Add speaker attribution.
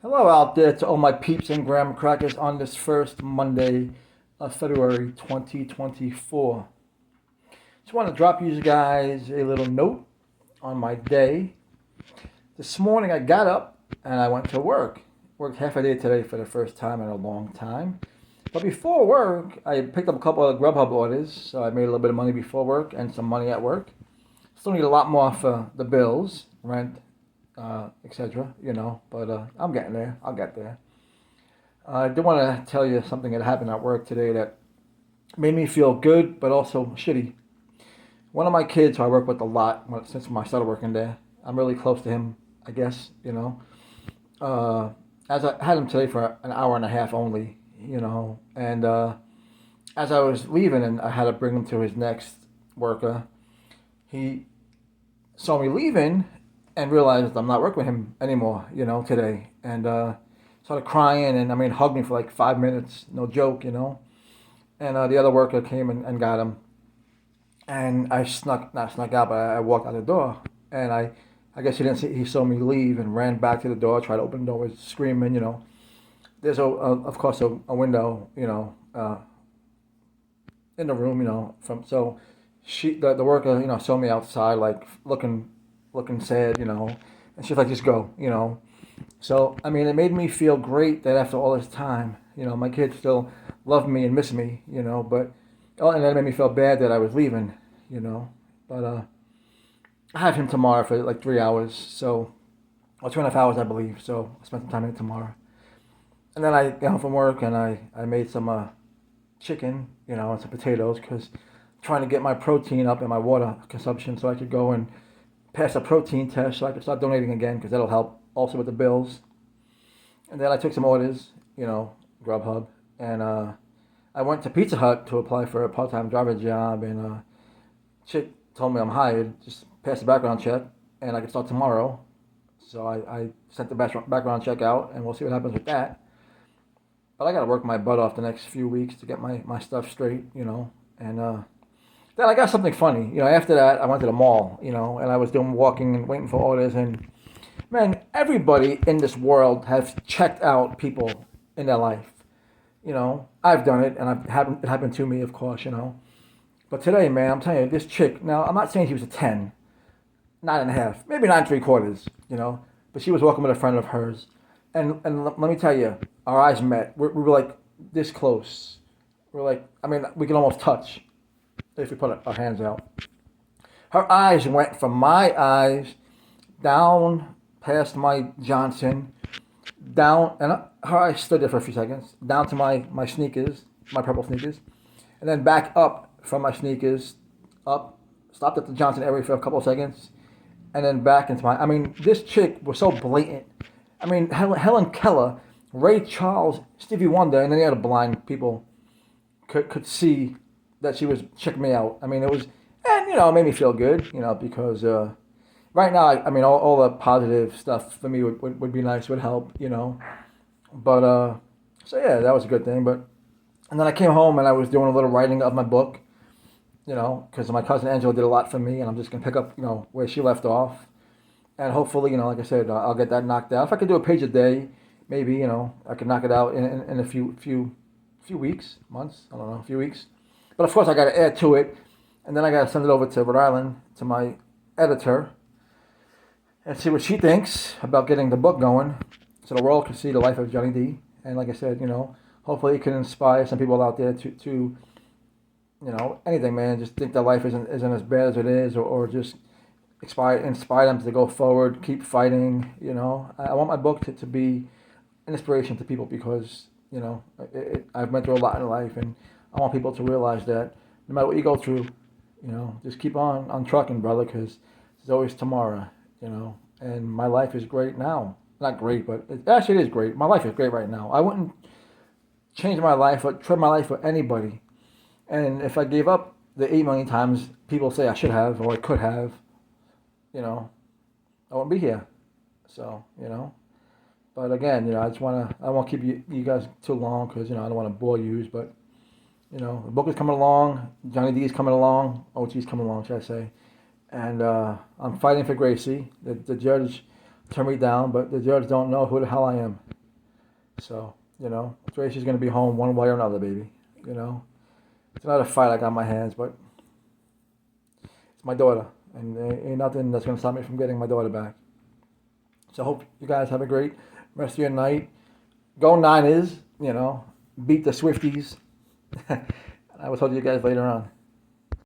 Speaker 1: Hello out there to all my peeps and graham crackers on this first Monday of February 2024. Just want to drop you guys a little note on my day. This morning I got up and I went to work. Worked half a day today for the first time in a long time. But before work, I picked up a couple of Grubhub orders, so I made a little bit of money before work and some money at work. Still need a lot more for the bills, rent, etc. But I'm getting there. I'll get there. I do want to tell you something that happened at work today that made me feel good, but also shitty. One of my kids, who I work with a lot since I started working there, I'm really close to him, I guess. As I had him today for an hour and a half only, and as I was leaving and I had to bring him to his next worker, he saw me leaving and realized I'm not working with him anymore, today. And started crying and hugged me for like 5 minutes, no joke. And the other worker came and got him. And I not snuck out, but I walked out the door. And I guess he saw me leave and ran back to the door, tried to open the door, was screaming. There's of course a window, in the room, so the worker, saw me outside, like looking sad, and she's like, just go. So it made me feel great that after all this time, my kids still love me and miss me, but and that made me feel bad that I was leaving, but I have him tomorrow for like 3 hours, or 2.5 hours, I believe. So I spent some time in it tomorrow, and then I got home from work and I made some chicken, and some potatoes because trying to get my protein up and my water consumption so I could go and pass a protein test so I could start donating again because that'll help also with the bills. And then I took some orders, Grubhub, and I went to Pizza Hut to apply for a part-time driver job, and chick told me I'm hired, just pass the background check, and I could start tomorrow. So I sent the background check out, and we'll see what happens with that. But I got to work my butt off the next few weeks to get my stuff straight, and then I got something funny. After that, I went to the mall, and I was doing walking and waiting for orders. And man, everybody in this world has checked out people in their life. I've done it, and it happened to me, of course. But today, man, I'm telling you, this chick. Now, I'm not saying she was a 10, 9.5, maybe 9.75. But she was walking with a friend of hers, and let me tell you, our eyes met. We were like this close. We're like, we can almost touch if we put our hands out. Her eyes went from my eyes down past my Johnson, down, and her eyes stood there for a few seconds, down to my sneakers, my purple sneakers, and then back up from my sneakers, up, stopped at the Johnson area for a couple of seconds, and then back into this chick was so blatant. Helen Keller, Ray Charles, Stevie Wonder, and then the other blind people could see that she was checking me out. It was, and it made me feel good, because right now, all the positive stuff for me would be nice, would help, But so yeah, that was a good thing. But and then I came home and I was doing a little writing of my book, because my cousin Angela did a lot for me, and I'm just gonna pick up, where she left off, and hopefully, like I said, I'll get that knocked out. If I could do a page a day, maybe, I could knock it out in a few weeks, months, I don't know, a few weeks. But of course, I got to add to it, and then I got to send it over to Rhode Island to my editor and see what she thinks about getting the book going, so the world can see the life of Johnny D. And like I said, hopefully it can inspire some people out there to anything, man. Just think that life isn't as bad as it is, or just inspire them to go forward, keep fighting. I want my book to be an inspiration to people because I've been through a lot in life, and I want people to realize that no matter what you go through, just keep on trucking, brother, because there's always tomorrow, And my life is great now. Not great, but it is great. My life is great right now. I wouldn't change my life or trade my life for anybody. And if I gave up the 8 million times people say I should have or I could have, I wouldn't be here. So, But again, I won't keep you guys too long because, I don't want to bore you, but the book is coming along, Johnny D is coming along, OT's coming along, should I say. And I'm fighting for Gracie. The judge turned me down, but the judge don't know who the hell I am. So, Tracy's going to be home one way or another, baby. It's not a fight I got on my hands, but it's my daughter. And there ain't nothing that's going to stop me from getting my daughter back. So I hope you guys have a great rest of your night. Go Niners, beat the Swifties. I will talk to you guys later on.